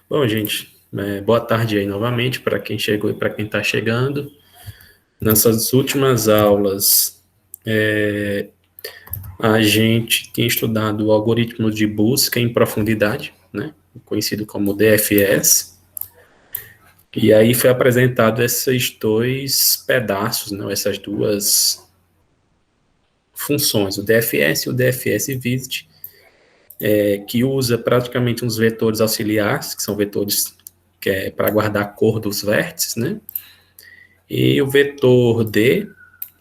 Bom, gente, boa tarde aí novamente para quem chegou e para quem está chegando. Nessas últimas aulas, a gente tem estudado o algoritmo de busca em profundidade, né, conhecido como DFS, e aí foi apresentado esses dois pedaços, né, essas duas funções, o DFS e o DFS Visit, que usa praticamente uns vetores auxiliares, que são vetores que é para guardar a cor dos vértices, né, e o vetor D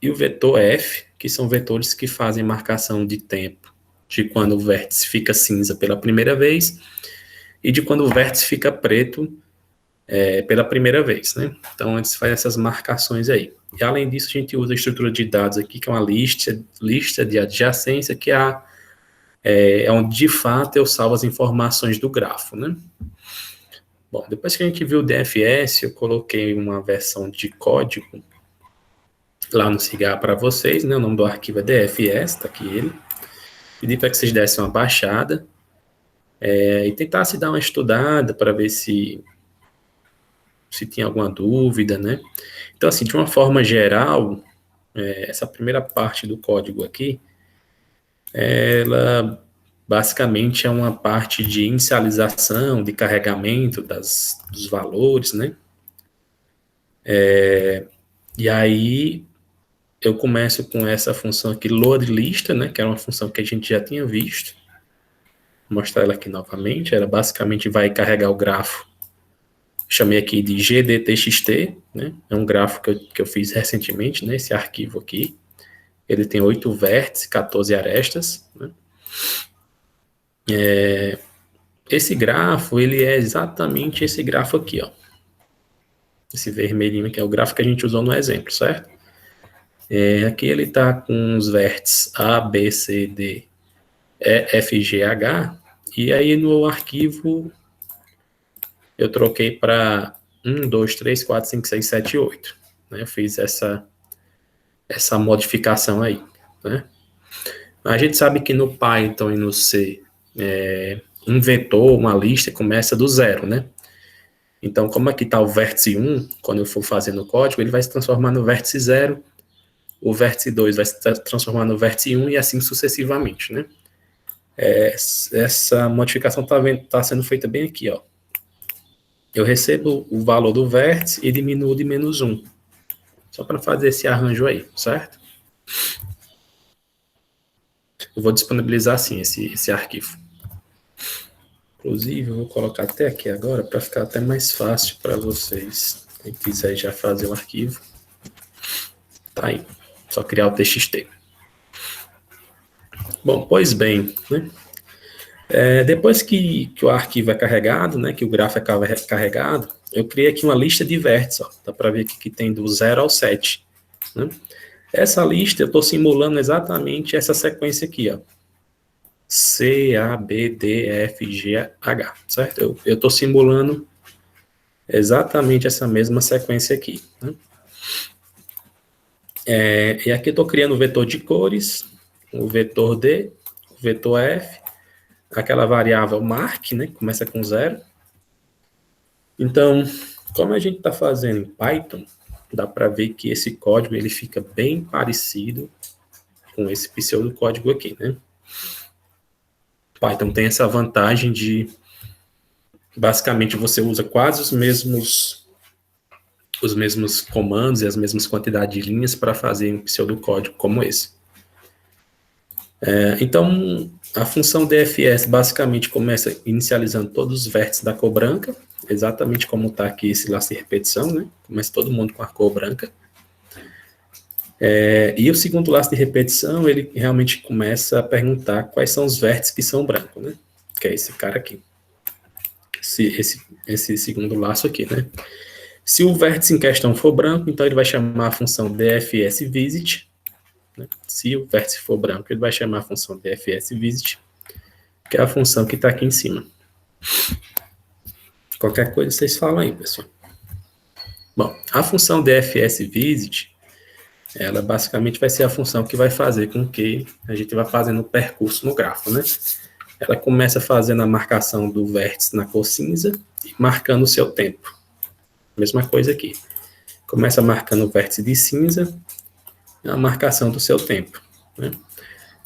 e o vetor F, que são vetores que fazem marcação de tempo de quando o vértice fica cinza pela primeira vez e de quando o vértice fica preto pela primeira vez, né? Então, a gente faz essas marcações aí. E, além disso, a gente usa a estrutura de dados aqui, que é uma lista de adjacência, que é onde, de fato, eu salvo as informações do grafo, né? Bom, depois que a gente viu o DFS, eu coloquei uma versão de código lá no Cigar para vocês, né? O nome do arquivo é DFS, tá aqui ele. Pedi para que vocês dessem uma baixada e tentassem dar uma estudada para ver se tinha alguma dúvida, né? Então, assim, de uma forma geral, essa primeira parte do código aqui, ela basicamente é uma parte de inicialização, de carregamento dos valores, né? E aí eu começo com essa função aqui, load lista, né? Que era uma função que a gente já tinha visto. Vou mostrar ela aqui novamente. Ela basicamente vai carregar o grafo. Chamei aqui de GDTXT, né? É um grafo que eu fiz recentemente, né? Esse arquivo aqui. Ele tem 8 vértices, 14 arestas, né? Esse grafo, ele é exatamente esse grafo aqui, ó. Esse vermelhinho aqui é o grafo que a gente usou no exemplo, certo? Aqui ele está com os vértices A, B, C, D, E, F, G, H, e aí no arquivo eu troquei para 1, 2, 3, 4, 5, 6, 7, 8. Né? Eu fiz essa modificação aí. Né? A gente sabe que no Python e no C, um vetor, uma lista, começa do zero, né? Então, como aqui está o vértice 1, quando eu for fazendo o código, ele vai se transformar no vértice 0, o vértice 2 vai se transformar no vértice 1 e assim sucessivamente, né? Essa modificação está sendo feita bem aqui, ó. Eu recebo o valor do vértice e diminuo de menos 1. Só para fazer esse arranjo aí, certo? Eu vou disponibilizar, sim, esse arquivo. Inclusive, eu vou colocar até aqui agora, para ficar até mais fácil para vocês. Quem quiser já fazer o arquivo. Tá aí. Só criar o TXT. Bom, pois bem, né? Depois que o arquivo é carregado, né, que o grafo é carregado, eu criei aqui uma lista de vértices, ó, dá para ver aqui que tem do 0 ao 7. Né? Essa lista eu estou simulando exatamente essa sequência aqui, ó. C, A, B, D, F, G, H, certo? Eu estou simulando exatamente essa mesma sequência aqui. Né? E aqui eu estou criando o vetor de cores, o vetor D, o vetor F, aquela variável mark, né, que começa com 0. Então, como a gente está fazendo em Python, dá para ver que esse código ele fica bem parecido com esse pseudocódigo aqui, né? Python tem essa vantagem de, basicamente, você usa quase os mesmos comandos e as mesmas quantidades de linhas para fazer um pseudocódigo como esse. Então, a função DFS basicamente começa inicializando todos os vértices da cor branca, exatamente como está aqui esse laço de repetição, né? Começa todo mundo com a cor branca. E o segundo laço de repetição, ele realmente começa a perguntar quais são os vértices que são brancos, né? Que é esse cara aqui. Esse segundo laço aqui, né? Se o vértice em questão for branco, então ele vai chamar a função DFS_visit. Né? Se o vértice for branco, ele vai chamar a função DFS_visit, que é a função que está aqui em cima. Qualquer coisa vocês falam aí, pessoal. Bom, a função DFS_visit, ela basicamente vai ser a função que vai fazer com que a gente vá fazendo o percurso no grafo, né? ela começa fazendo a marcação do vértice na cor cinza e marcando o seu tempo. Mesma coisa aqui. Começa marcando o vértice de cinza e a marcação do seu tempo. Né?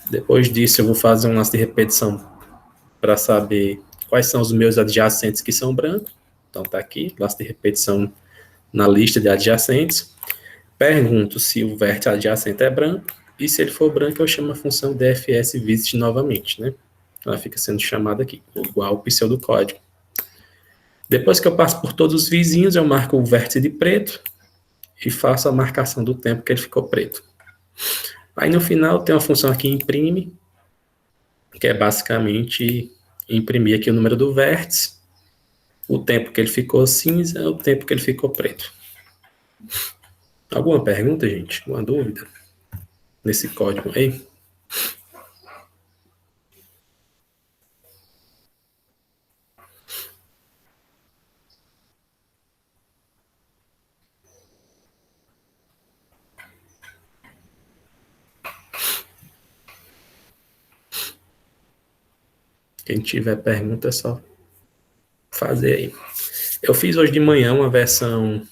Depois disso, eu vou fazer um lance de repetição para saber quais são os meus adjacentes que são brancos. Então, está aqui, lance de repetição na lista de adjacentes. Pergunto se o vértice adjacente é branco, e se ele for branco, eu chamo a função dfs_visit novamente, né? Ela fica sendo chamada aqui, igual o pseudocódigo. Depois que eu passo por todos os vizinhos, eu marco o vértice de preto e faço a marcação do tempo que ele ficou preto. Aí no final tem uma função aqui, imprime, que é basicamente imprimir aqui o número do vértice, o tempo que ele ficou cinza, o tempo que ele ficou preto. Alguma pergunta, gente? Alguma dúvida nesse código aí? Quem tiver pergunta é só fazer aí. Eu fiz hoje de manhã uma versão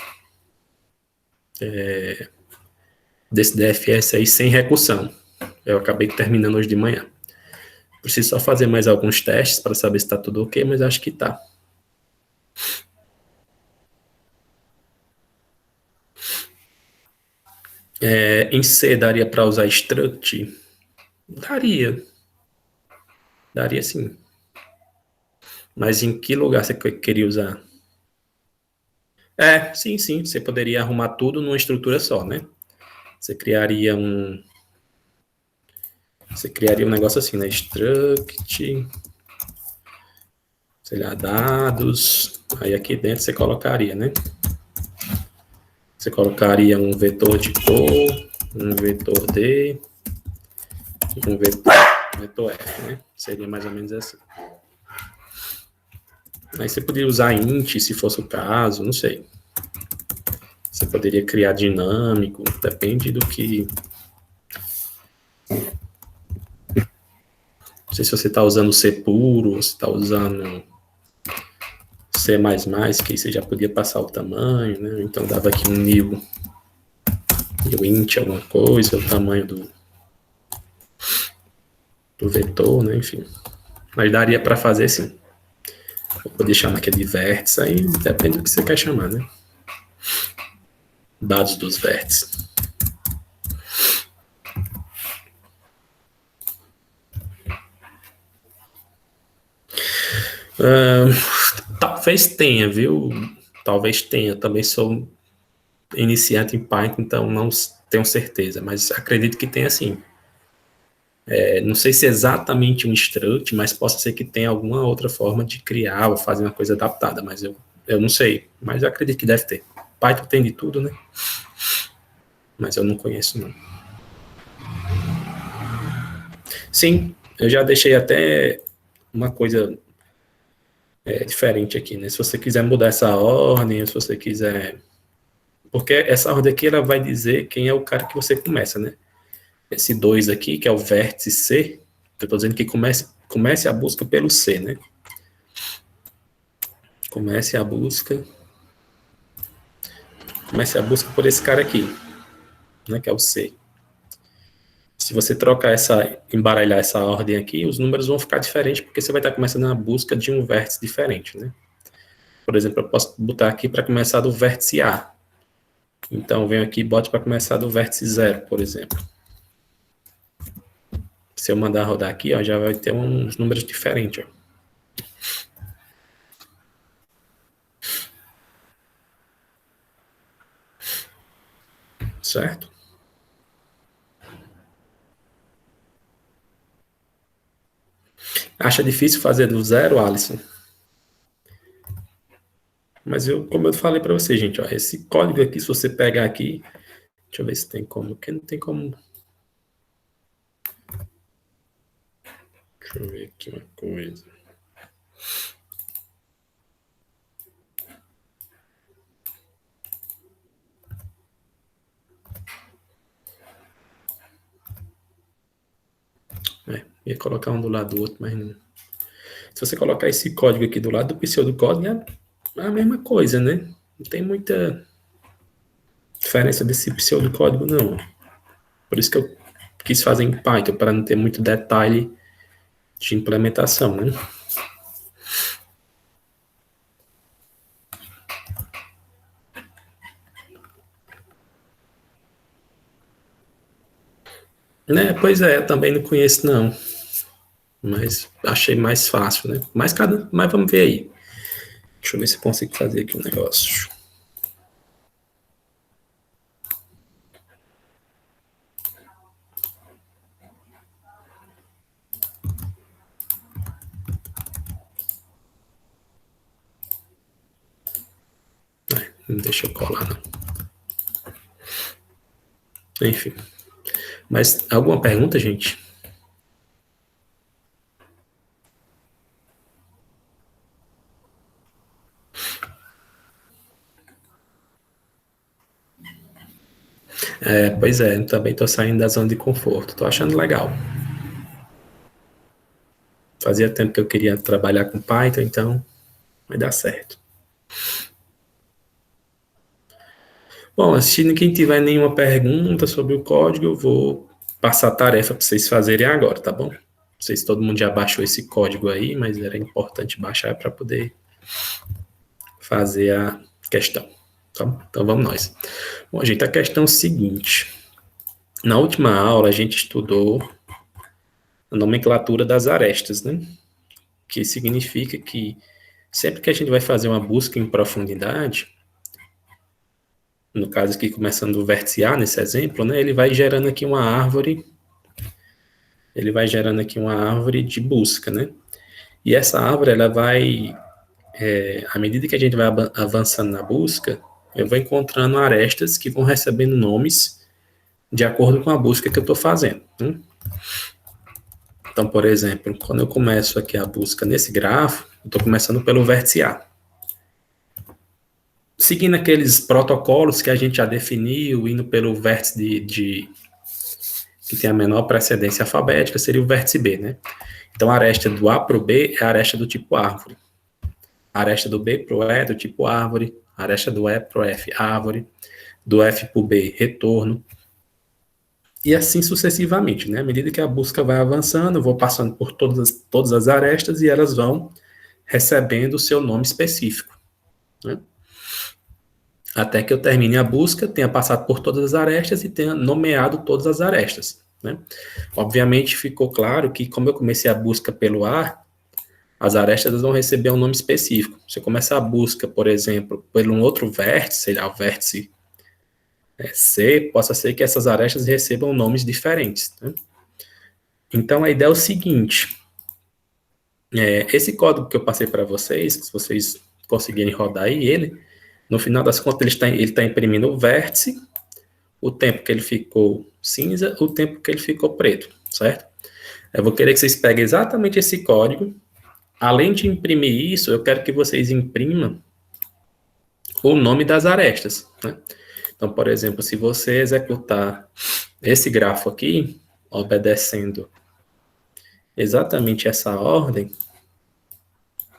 desse DFS aí sem recursão. Eu acabei terminando hoje de manhã. Preciso só fazer mais alguns testes para saber se está tudo ok, mas acho que está. Em C daria para usar struct? Daria. Daria sim. Mas em que lugar você queria usar? Sim, sim. Você poderia arrumar tudo numa estrutura só, né? Você criaria um. Você criaria um negócio assim, né? Struct, sei lá, dados. Aí aqui dentro você colocaria, né? Você colocaria um vetor de cor, um vetor D, um vetor F, né? Seria mais ou menos assim. Aí você poderia usar int, se fosse o caso, não sei. Você poderia criar dinâmico, depende do que. Não sei se você está usando C puro, ou se está usando C++, que aí você já podia passar o tamanho, né? Então dava aqui um new int alguma coisa, o tamanho do vetor, né? Enfim. Mas daria para fazer sim. Vou poder chamar aqui de vértice, aí depende do que você quer chamar, né? Dados dos vértices. Talvez tenha, viu? Talvez tenha. Também sou iniciante em Python, então não tenho certeza, mas acredito que tenha sim. Não sei se é exatamente um struct, mas possa ser que tenha alguma outra forma de criar ou fazer uma coisa adaptada, mas eu não sei. Mas eu acredito que deve ter. Python tem de tudo, né? Mas eu não conheço, não. Sim, eu já deixei até uma coisa diferente aqui, né? Se você quiser mudar essa ordem, se você quiser. Porque essa ordem aqui ela vai dizer quem é o cara que você começa, né? Esse 2 aqui, que é o vértice C, eu estou dizendo que comece a busca pelo C, né? Comece a busca por esse cara aqui, né? Que é o C. Se você trocar embaralhar essa ordem aqui, os números vão ficar diferentes, porque você vai estar começando a busca de um vértice diferente, né? Por exemplo, eu posso botar aqui para começar do vértice A. Então, eu venho aqui e boto para começar do vértice 0, por exemplo. Se eu mandar rodar aqui, ó, já vai ter uns números diferentes, ó. Certo? Acha difícil fazer do zero, Alisson? Mas como eu falei para você, gente, ó, esse código aqui, se você pegar aqui, deixa eu ver se tem como, porque não tem como. Deixa eu ver aqui uma coisa. Ia colocar um do lado do outro, mas não. Se você colocar esse código aqui do lado do pseudocódigo, é a mesma coisa, né? Não tem muita diferença desse pseudocódigo, não. Por isso que eu quis fazer em Python, para não ter muito detalhe de implementação, né? Né? Pois é, eu também não conheço, não. Mas achei mais fácil, né? Mas vamos ver aí. Deixa eu ver se eu consigo fazer aqui um negócio. Não deixa eu colar, não. Enfim. Mas alguma pergunta, gente? Pois é, também tô saindo da zona de conforto. Tô achando legal. Fazia tempo que eu queria trabalhar com Python, então vai dar certo. Bom, se ninguém tiver nenhuma pergunta sobre o código, eu vou passar a tarefa para vocês fazerem agora, tá bom? Não sei se todo mundo já baixou esse código aí, mas era importante baixar para poder fazer a questão. Tá? Então vamos nós. Bom, gente, a questão é o seguinte. Na última aula a gente estudou a nomenclatura das arestas, né? Que significa que sempre que a gente vai fazer uma busca em profundidade, no caso aqui começando do vértice A, nesse exemplo, né, ele vai gerando aqui uma árvore de busca, né? E essa árvore, ela vai, à medida que a gente vai avançando na busca, eu vou encontrando arestas que vão recebendo nomes de acordo com a busca que eu estou fazendo, né? Então, por exemplo, quando eu começo aqui a busca nesse grafo, eu estou começando pelo vértice A. Seguindo aqueles protocolos que a gente já definiu, indo pelo vértice que tem a menor precedência alfabética, seria o vértice B, né? Então, a aresta do A para o B é a aresta do tipo árvore. A aresta do B para o E é do tipo árvore. A aresta do E para o F, árvore. Do F para o B, retorno. E assim sucessivamente, né? À medida que a busca vai avançando, eu vou passando por todas as arestas e elas vão recebendo o seu nome específico, né? Até que eu termine a busca, tenha passado por todas as arestas e tenha nomeado todas as arestas, né? Obviamente ficou claro que, como eu comecei a busca pelo A, as arestas vão receber um nome específico. Se eu começar a busca, por exemplo, por um outro vértice, sei lá, o vértice C, possa ser que essas arestas recebam nomes diferentes, né? Então, a ideia é o seguinte, esse código que eu passei para vocês, se vocês conseguirem rodar aí ele, no final das contas ele está imprimindo o vértice, o tempo que ele ficou cinza, o tempo que ele ficou preto, certo? Eu vou querer que vocês peguem exatamente esse código. Além de imprimir isso, eu quero que vocês imprimam o nome das arestas, né? Então, por exemplo, se você executar esse grafo aqui, obedecendo exatamente essa ordem,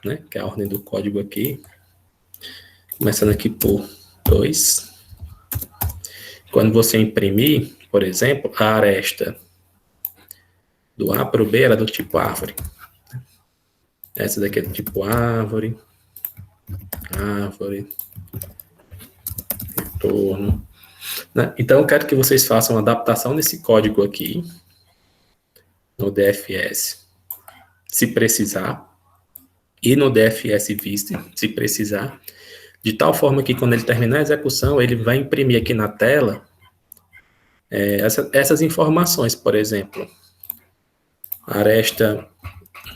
né, que é a ordem do código aqui, começando aqui por 2. Quando você imprimir, por exemplo, a aresta do A para o B era do tipo árvore. Essa daqui é do tipo árvore, retorno, né? Então, eu quero que vocês façam uma adaptação desse código aqui, no DFS, se precisar, e no DFS Vista, se precisar, de tal forma que quando ele terminar a execução, ele vai imprimir aqui na tela essas informações, por exemplo, a aresta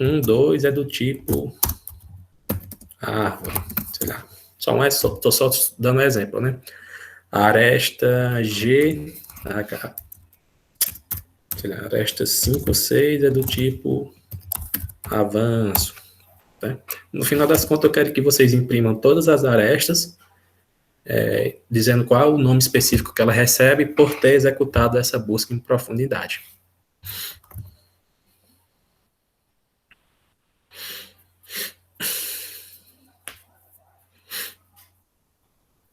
1, 2 é do tipo árvore, sei lá, estou só dando um exemplo, né? A aresta G, sei lá, a aresta 5, 6 é do tipo avanço, tá? No final das contas, eu quero que vocês imprimam todas as arestas, dizendo qual é o nome específico que ela recebe por ter executado essa busca em profundidade.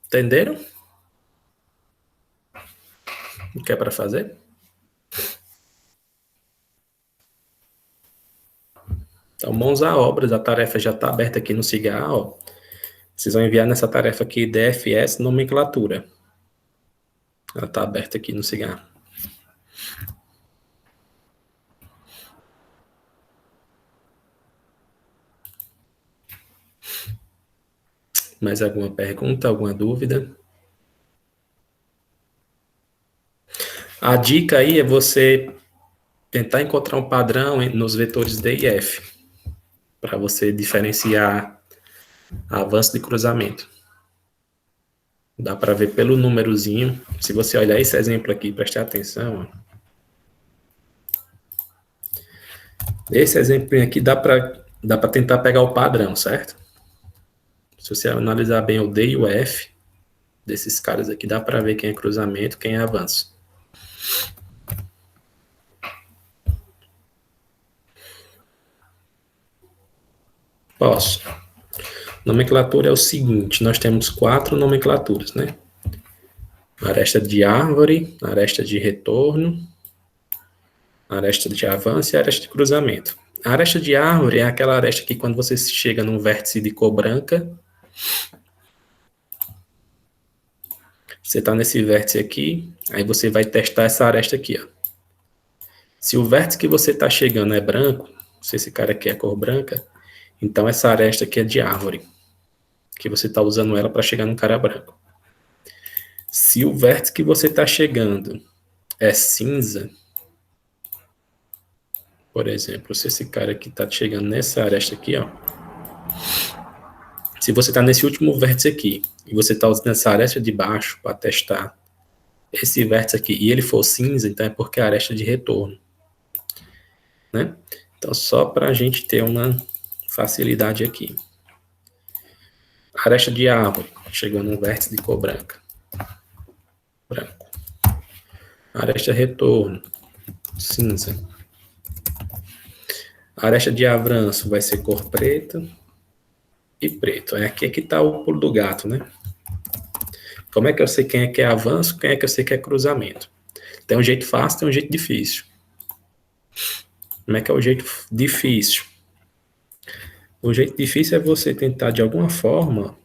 Entenderam? O que é para fazer? Então, mãos à obra, a tarefa já está aberta aqui no Cigarro. Ó. Vocês vão enviar nessa tarefa aqui DFS nomenclatura. Ela está aberta aqui no Cigarro. Mais alguma pergunta, alguma dúvida? A dica aí é você tentar encontrar um padrão nos vetores D e F, para você diferenciar avanço de cruzamento. Dá para ver pelo númerozinho. Se você olhar esse exemplo aqui, prestar atenção. Ó. Esse exemplo aqui dá para tentar pegar o padrão, certo? Se você analisar bem o D e o F desses caras aqui, dá para ver quem é cruzamento, quem é avanço. Posso. Nomenclatura é o seguinte, nós temos 4 nomenclaturas, né? Aresta de árvore, aresta de retorno, aresta de avanço e aresta de cruzamento. A aresta de árvore é aquela aresta que quando você chega num vértice de cor branca, você está nesse vértice aqui, aí você vai testar essa aresta aqui, ó. Se o vértice que você está chegando é branco, se esse cara aqui é cor branca, então essa aresta aqui é de árvore, que você está usando ela para chegar num cara branco. Se o vértice que você está chegando é cinza, por exemplo, se esse cara aqui está chegando nessa aresta aqui, ó, se você está nesse último vértice aqui e você está usando essa aresta de baixo para testar esse vértice aqui e ele for cinza, então é porque é a aresta de retorno, né? Então, só para a gente ter uma facilidade aqui. Aresta de árvore, chegando no vértice de cor branca. Branco. Aresta retorno, cinza. Aresta de avanço vai ser cor preta e preto. É aqui que está o pulo do gato, né? Como é que eu sei quem é que é avanço, quem é que eu sei que é cruzamento? Tem um jeito fácil, tem um jeito difícil. Como é que é o jeito difícil? O jeito difícil é você tentar, de alguma forma...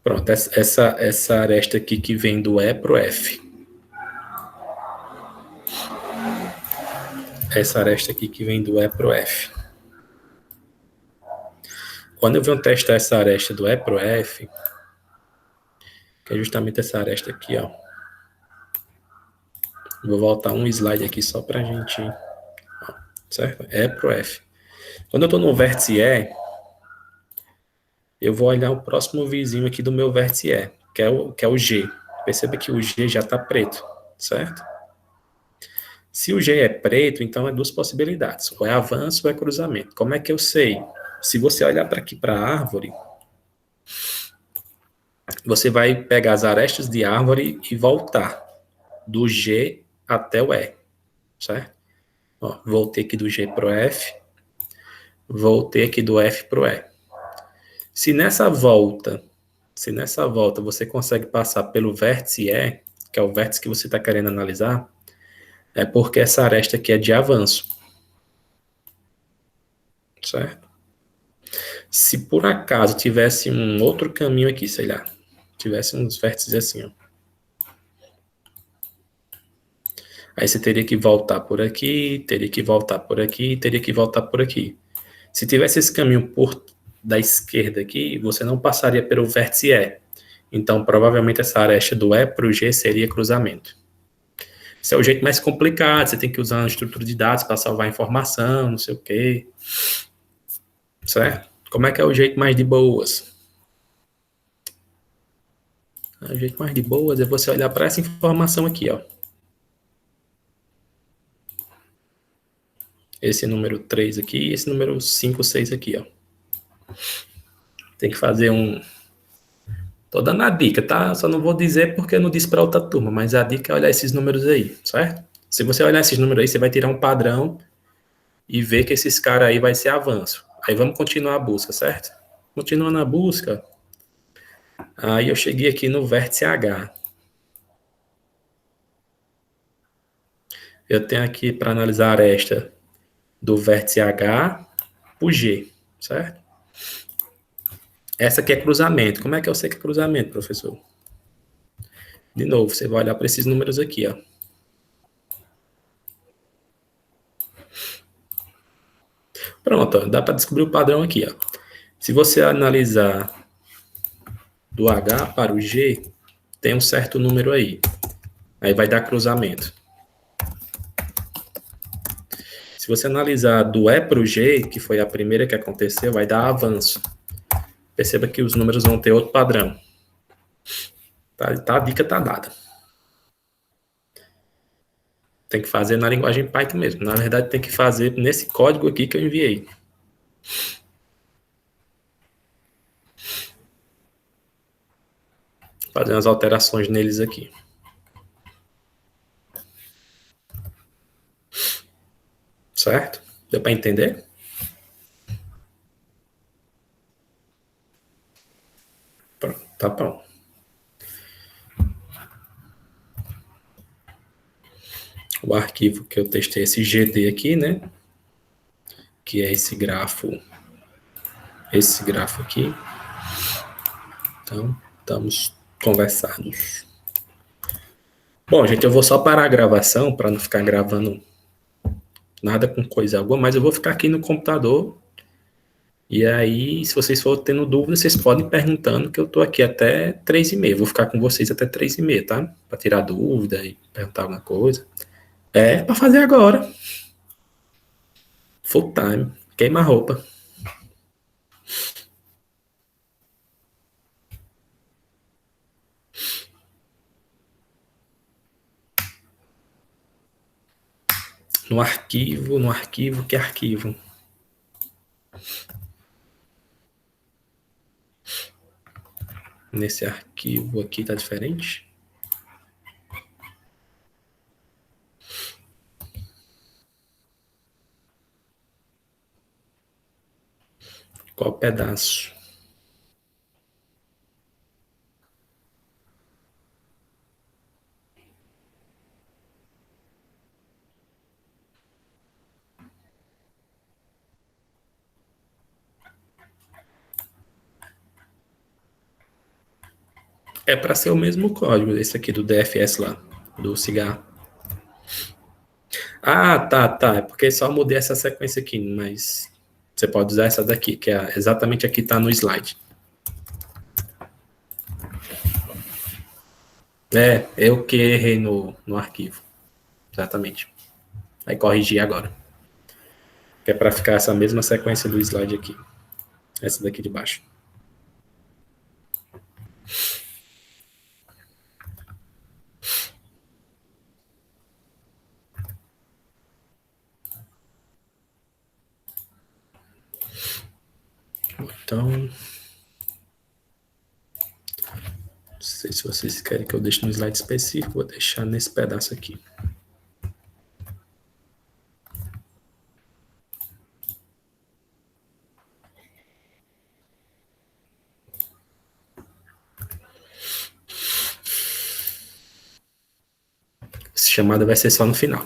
Pronto, essa aresta aqui que vem do E para o F. Essa aresta aqui que vem do E para o F. Quando eu venho testar essa aresta do E para o F, que é justamente essa aresta aqui, ó. Vou voltar um slide aqui só para a gente... Ó, certo? E para o F. Quando eu estou no vértice E, eu vou olhar o próximo vizinho aqui do meu vértice E, que é o G. Perceba que o G já está preto, certo? Se o G é preto, então é duas possibilidades. Ou é avanço ou é cruzamento. Como é que eu sei? Se você olhar para aqui para a árvore, você vai pegar as arestas de árvore e voltar do G até o E, certo? Ó, voltei aqui do G para o F, voltei aqui do F para o E. Se nessa volta você consegue passar pelo vértice E, que é o vértice que você está querendo analisar, é porque essa aresta aqui é de avanço. Certo? Se por acaso tivesse um outro caminho aqui, sei lá, tivesse uns vértices assim, ó. Aí você teria que voltar por aqui, teria que voltar por aqui, teria que voltar por aqui. Se tivesse esse caminho da esquerda aqui, você não passaria pelo vértice E. Então, provavelmente essa aresta do E para o G seria cruzamento. Esse é o jeito mais complicado, você tem que usar uma estrutura de dados para salvar informação, não sei o quê. Certo? Como é que é o jeito mais de boas? O jeito mais de boas é você olhar para essa informação aqui, ó. Esse número 3 aqui e esse número 5, 6 aqui, ó. Tem que fazer um... Tô dando a dica, tá? Só não vou dizer porque eu não disse para outra turma, mas a dica é olhar esses números aí, certo? Se você olhar esses números aí, você vai tirar um padrão e ver que esses caras aí vai ser avanço. Aí vamos continuar a busca, certo? Continuando a busca, Aí eu cheguei aqui no vértice H. Eu tenho aqui para analisar a aresta do vértice H para o G, certo? Essa aqui é cruzamento. Como é que eu sei que é cruzamento, professor? De novo, você vai olhar para esses números aqui, ó. Pronto, ó, dá para descobrir o padrão aqui, ó. Se você analisar do H para o G, tem um certo número aí. Aí vai dar cruzamento. Se você analisar do E para o G, que foi a primeira que aconteceu, vai dar avanço. Perceba que os números vão ter outro padrão. Tá, a dica tá dada. Tem que fazer na linguagem Python mesmo. Na verdade, tem que fazer nesse código aqui que eu enviei. Fazer umas alterações neles aqui. Certo? Deu para entender? Pronto, tá bom. O arquivo que eu testei, esse GD aqui, né? Que é esse grafo aqui. Então, estamos conversados. Bom, gente, eu vou só parar a gravação para não ficar gravando nada com coisa alguma, mas eu vou ficar aqui no computador. E aí, se vocês forem tendo dúvidas, vocês podem ir perguntando, que eu tô aqui até 3h30. Vou ficar com vocês até 3h30, tá? Para tirar dúvida e perguntar alguma coisa. É para fazer agora. Full time. Queima a roupa. No arquivo, que arquivo? Nesse arquivo aqui tá diferente? Qual pedaço? É para ser o mesmo código, esse aqui do DFS lá, do cigarro. Ah, tá. É porque só mudei essa sequência aqui, mas você pode usar essa daqui, que é exatamente aqui tá no slide. É, eu que errei no arquivo. Exatamente. Aí corrigi agora. Que é para ficar essa mesma sequência do slide aqui. Essa daqui de baixo. Então, não sei se vocês querem que eu deixe no slide específico, vou deixar nesse pedaço aqui. Essa chamada vai ser só no final.